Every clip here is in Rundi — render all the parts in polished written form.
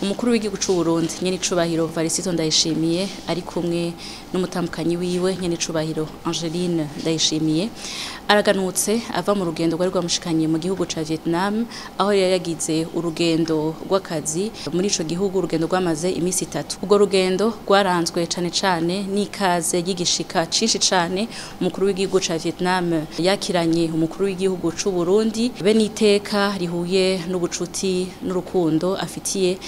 umukuru w'igihugu c'u Burundi nyene icubahiro Varisito Ndayishimiye ari kumwe n'umutambukanyi wiwe nyene icubahiro Angeline Ndayishimiye araganutse ava mu rugendo rwari rwamushikanye mu gihugu ca Vietnam aho yari yagize urugendo rw'akazi muri ico gihugu urugendo rwamaze imisi 3 ubwo rugendo rwaranzwe cane n'ikaze y'igishika cinshi cane umukuru w'igihugu ca Vietnam yakiranye umukuru w'igihugu c'u Burundi be n'iteka rihuye n'ubucuti n'urukundo afitiye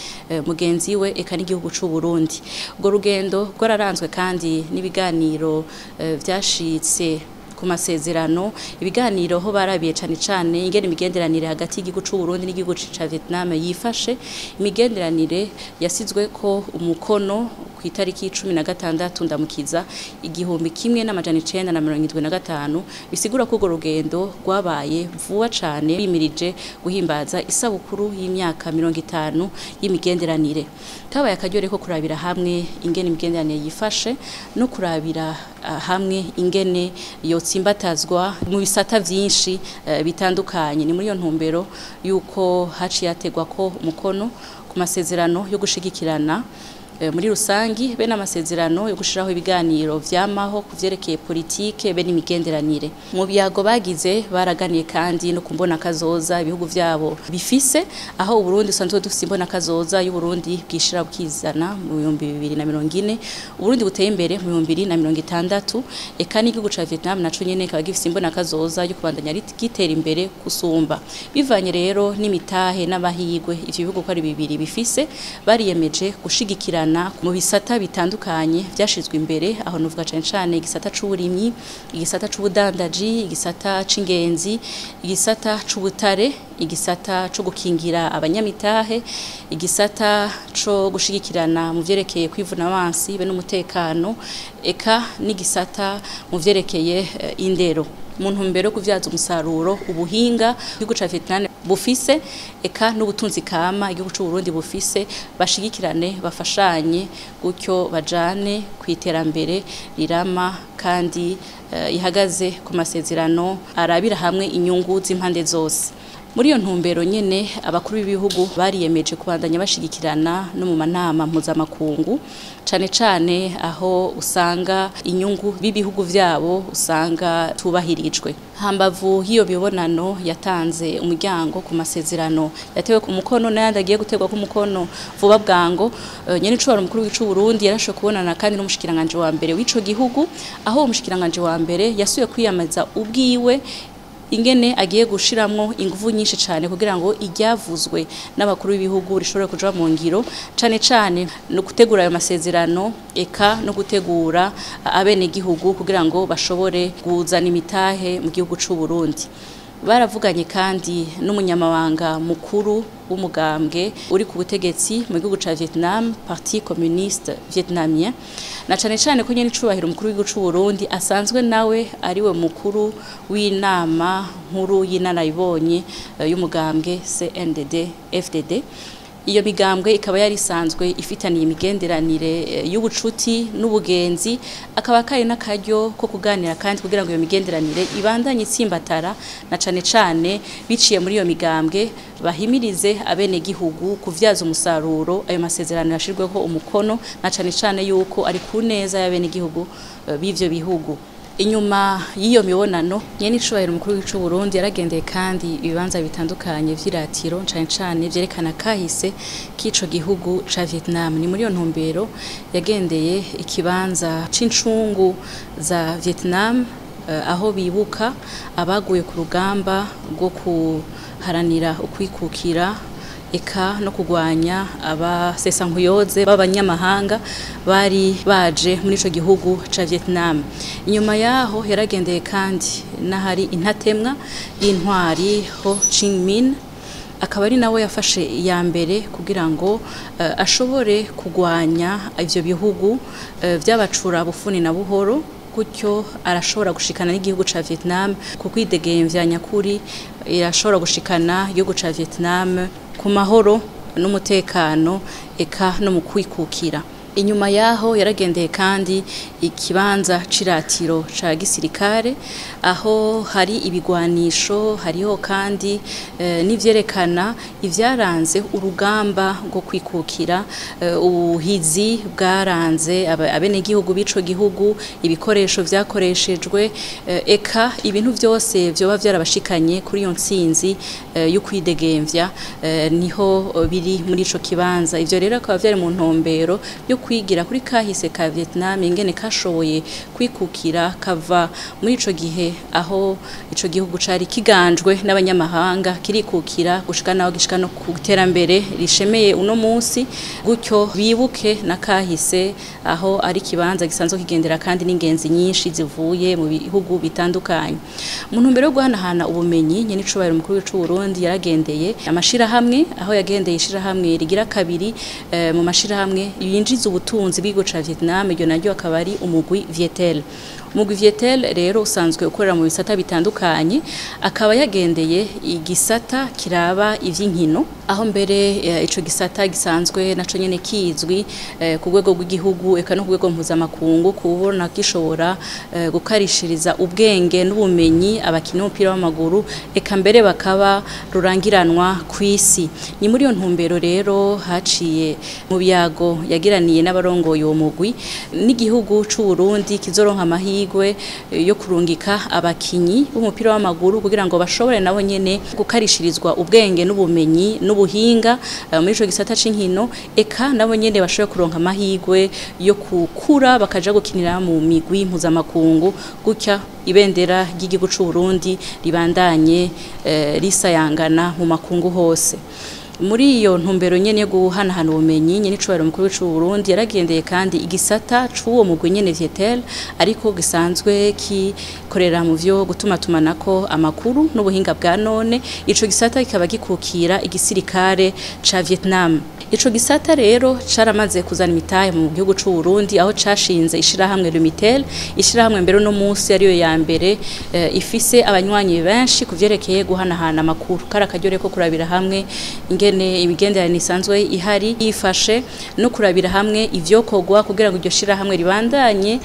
mugenzi we eka n'igihugu c'u Burundi ubwo rugendo rwararanzwe kandi n'ibiganiro vyashitse ku masezerano ibiganiro ho barabiye cane ingene imigenderanire hagati y'igihugu c'u Burundi n'igihugu ca Vietnam yifashe imigenderanire yasizwe ko umukono ku itariki 16 ndamukiza igihumbi kimwe n'amajana 975 bisigura ko urwo rugendo rwabaye vuba cane bimirije guhimbaza isabukuru y'imyaka 50 y'imigenderanire kabaye akaryo ko kurabira hamwe ingene imigenderanire yifashe no kurabira hamwe ingene yotsimbatazwa mu bisata vyinshi bitandukanye ni muri yo ntumbero yuko haciye ategwa ko umukono ku masezerano yo gushigikirana muri rusangi be n'amasezerano yo gushiraho ibiganiro vyamaho kuvyerekeye politike be n'imigenderanire mu biyago bagize baraganiye kandi no kumbona kazoza ibihugu vyabo bifise aho Uburundi usanzwe dufise imbona kazoza y'u Burundi bwishira bukizana mu 2040 Uburundi buteye imbere mu 2060 eka n'igihugu ca Vietnam naco nyene kaba gifise imbona kazoza yo kubandanya gitera imbere kusumba bivanye rero n'imitahe n'abahigwe ivyo bihugu ko ari bibiri bifise bariyemeje gushigikirana mu bisata bitandukanye vyashizwe imbere aho nuvuga cane igisata c'uburimyi igisata c'ubudandaji igisata c'ingenzi igisata c'ubutare igisata co gukingira abanyamitahe igisata co gushigikirana mu vyerekeye kwivuna abansi be n'umutekano eka n'igisata mu vyerekeye indero mu ntumbero yo kuvyaza umusaruro ubuhinga igihugu ca Vietnam bufise eka n'ubutunzi kama igihugu c'u Burundi bufise bashigikirane bafashanye gutyo bajane kwiterambere rirama kandi ihagaze ku masezerano arabira hamwe inyungu z'impande zose muri iyo ntumbero nyene abakuru b'ibihugu bariyemeje kubandanya bashigikirana no mu manama mpuzamakungu cane aho usanga inyungu b'ibihugu vyabo usanga tubahirijwe hambavu hiyo bibonano yatanze umuryango ku masezerano yatewe ku mukono n'ayandi agiye gutegwa ku mukono vuba bwango nyene icubaro umukuru w'icu Burundi yarashoboye kubonana kandi n'umushikiranganje wa mbere w'ico gihugu aho umushikiranganje wa mbere yasuye kwiyamaza ubwiwe ingene agiye gushiramwo inguvu nyinshi cane kugira ngo iryavuzwe n'abakuru b'ibihugu rishobora kuja mu ngiro cane no gutegura ayo masezerano eka no gutegura abene gihugu kugira ngo bashobore kuzana imitahe mu gihugu c'u Burundi baravuganye kandi n'umunyamabanga mukuru w'umugambwe uri ku butegetsi mu gihugu ca Vietnam Parti Communiste Vietnamien na cane ko nyene icubahiro umukuru w'igihugu c'u Burundi asanzwe nawe ariwe mukuru w'inama nkuru y'inarayibonye y'umugambwe CNDD FDD iyo migambwe ikaba yari isanzwe ifitaniye imigenderanire y'ubucuti n'ubugenzi akaba kari n'akaryo ko kuganira kandi kugira ngo iyo migenderanire ibandanye itsimbatara na cane biciye muri iyo migambwe bahimirize abene gihugu kuvyaza umusaruro ayo masezerano yashirweho umukono na cane yuko ari ku neza y'abene gihugu b'ivyo bihugu inyuma y'iyo mibonano nyene icubahiro umukuru w'icu Burundi yaragendeye kandi ibibanza bitandukanye vy'iratiro cane vyerekana kahise k'ico gihugu ca Vietnam ni muri yo ntumbero yagendeye ikibanza c'incungu za Vietnam aho bibuka abaguye ku rugamba rwo kuharanira ukwikukira eka no kugwanya abasesankuyoze b'abanyamahanga bari baje muri ico gihugu ca Vietnam inyuma yaho yaragendeye kandi nahari intatemwa y'intwari Ho Chi Minh akaba ari nawe yafashe ya mbere kugira ngo ashobore kugwanya ivyo bihugu vy'abacura bufuni na buhoro gutyo arashobora gushikana n'igihugu ca Vietnam kuko idegemvya nyakuri irashobora gushikana igihugu ca Vietnam ku mahoro n'umutekano eka no mu kwikukira inyuma yaho yaragendeye kandi ikibanza ciratiro ca gisirikare aho hari ibigwanisho hariho kandi n'ivyerekana ivyaranze urugamba rwo kwikukira ubuhizi bwaranze abenegihugu b'ico gihugu ibikoresho vyakoreshejwe eka ibintu vyose vyoba vyarabashikanye kuri iyo ntsinzi yo kwidegemvya niho biri muri ico kibanza ivyo rero akaba vyari mu ntumbero yo kwigira kuri kahise ka Vietnam ingene kashoboye kwikukira kava muri ico gihe aho ico gihugu cari kiganjwe n'abanyamahanga kirikukira gushika naho gishika no kuterambere rishemeye uno munsi gutyo bibuke na kahise aho ari kibanza gisanzwe kigendera kandi n'ingenzi nyinshi zivuye mu bihugu bitandukanye mu ntumbero yo guhanahana ubumenyi nyene icubahiro mukuru w'icu Burundi yaragendeye amashira hamwe aho yagendeye ishira hamwe rigira kabiri mu mashira hamwe yinjiza ubutunzi bw'igihugu ca Vietnam iryo naryo akaba ari umugwi Vietel umugwi Vietel rero usanzwe ukorera mu bisata bitandukanye akaba yagendeye igisata kiraba ivy'inkino aho mbere ico gisata gisanzwe naco nyene kizwi ku rwego rw'igihugu eka no ku rwego mpuzamakungu kubona gishobora gukarishiriza ubwenge n'ubumenyi abakina umupira w'amaguru eka mbere bakaba rurangiranwa kw'isi ni muri iyo ntumbero rero haciye mu byago yagiraniye n'abarongoye uwo mugwi n'igihugu c'u Burundi kizoronka amahirwe yo kurungika abakinyi b'umupira w'amaguru kugira ngo bashobore nabo nyene gukarishirizwa ubwenge n'ubumenyi n'ubuhinga muri ico gisata c'inkino eka nabo nyene bashobore kuronka amahirwe yo kukura bakaja gukinira mu migwi mpuzamakungu gutya ibendera ry'igihugu c'u Burundi ribandanye risayangana mu makungu hose muri iyo ntumbero nyene yo guhanahana ubumenyi nyene icubahiro mukuru w'icu Burundi yaragendeye kandi igisata c'uwo mugwi nyene Vietel ariko gisanzwe kikorera mu vyo gutumatumanako amakuru n'ubuhinga bwa none ico gisata kikaba gikukira igisirikare ca Vietnam ico gisata rero caramaze kuzana imitahe mu gihugu c'u Burundi aho cashinze ishirahamwe Lumitel ishirahamwe mbere no munsi ariyo ya mbere ifise abanywanyi benshi kuvyerekeye guhanahana amakuru karakaryo ko kurabira hamwe ingene imigenderanire isanzwe ihari yifashe no kurabira hamwe ivyokogwa kugira ngo iryo shirahamwe ribandanye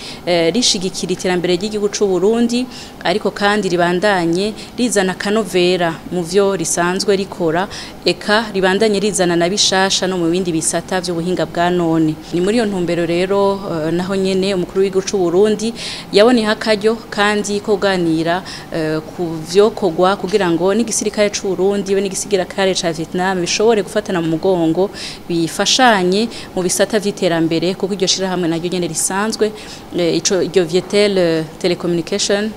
rishigikira iterambere ry'igihugu c'u Burundi ariko kandi ribandanye rizana kanovera mu vyo risanzwe rikora eka ribandanye rizana na bishasha no mu bindi bisata by'ubuhinga bwa none ni muri iyo ntumbero rero naho nyene umukuru w'igihugu c'u Burundi yaboneye akaryo kandi ko kuganira ku vyokogwa kugira ngo n'igisirikare c'u Burundi be n'igisirikare ca Vietnam bishobore gufatana mu mugongo bifashanye mu bisata vy'iterambere kuko iryo shirahamwe naryo nyene risanzwe iryo Vietel Telecommunication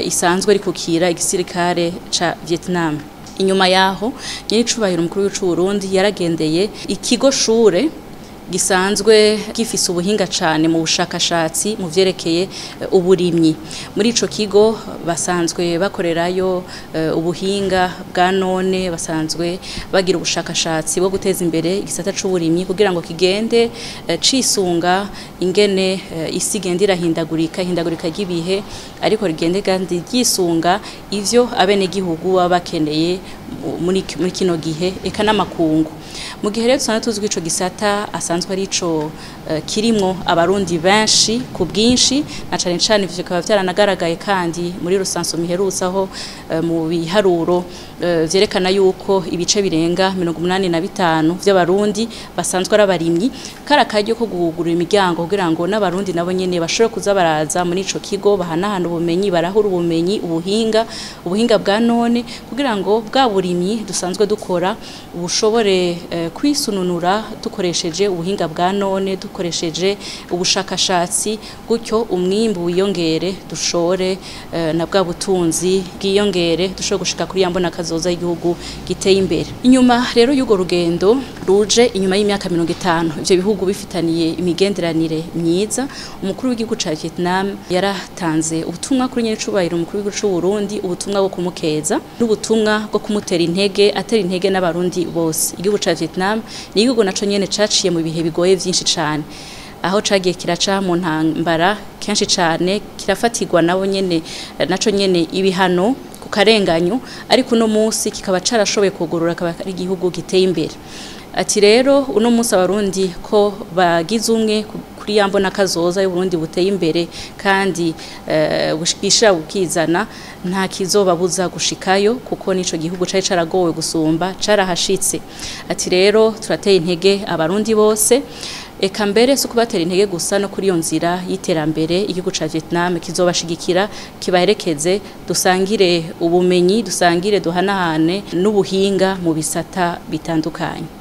isanzwe rikukira igisirikare ca Vietnam inyuma yaho nyene icubahiro umukuru w'icu Burundi yaragendeye ikigo shure gisanzwe gifise ubuhinga cane mu bushakashatsi mu vyerekeye uburimyi muri ico kigo basanzwe bakorerayo ubuhinga bwa none basanzwe bagira ubushakashatsi bwo guteza imbere igisata c'uburimyi kugira ngo kigende cisunga ingene isi gendira hindagurika ry'ibihe ariko rigende kandi gisunga ivyo abenegihugu baba bakeneye muri kino gihe eka n'amakungu mu gihe rero tusanzwe tuzwi ico gisata asanzwe ari ico kirimwo abarundi benshi ku bwinshi na cane cane ivyo bikaba vyaranagaragaye kandi muri rusanso miherusaho mu biharuro vyerekana yuko ibice birenga 85 vy'abarundi basanzwe ari abarimyi karakaryo ko gugurura imiryango kugira ngo n'abarundi nabo nyene bashobore kuza baraza muri ico kigo bahanahana ubumenyi barahura ubumenyi ubuhinga bwa none kugira ngo bwa burimyi dusanzwe dukora ubushobore kwisununura dukoresheje ubuhinga bwa none dukoresheje ubushakashatsi gutyo umwimbu wiyongere dushore na bwa butunzi bwiyongere dushobore gushika kuri yambona kazoza y'igihugu giteye imbere inyuma rero y'ugo rugendo ruje inyuma y'imyaka 50 ivyo bihugu bifitaniye imigenderanire myiza umukuru w'igihugu ca Vietnam yaratanze ubutumwa kuri nyene cubahiro umukuru w'igihugu c'u Burundi ubutumwa bwo kumukeza n'ubutumwa bwo kumutera atera intege n'abarundi bose igihugu ca Vietnam ni igihugu naco nyene caciye mu bihe bigoye vyinshi cane aho cagiye kiraca mu ntambara kenshi cane kirafatirwa nabo nyene naco nyene ibihano ku karenganyo ariko no munsi kikaba carashoboye kugurura akaba ari igihugu giteye imbere ati rero uno munsi abarundi ko bagize umwe kuri yambona kazoza y'Uburundi buteye imbere kandi bushikisha bukizana nta kizobabuza gushikayo kuko nico gihugu cari caragowe gusumba carahashitse. Ati rero turateye intege abarundi bose eka mbere so kubatera intege gusa no kuri yo nzira y'iterambere igihugu ca Vietnam kizobashigikira kibaherekeze dusangire ubumenyi dusangire duhanahane n'ubuhinga mu bisata bitandukanye.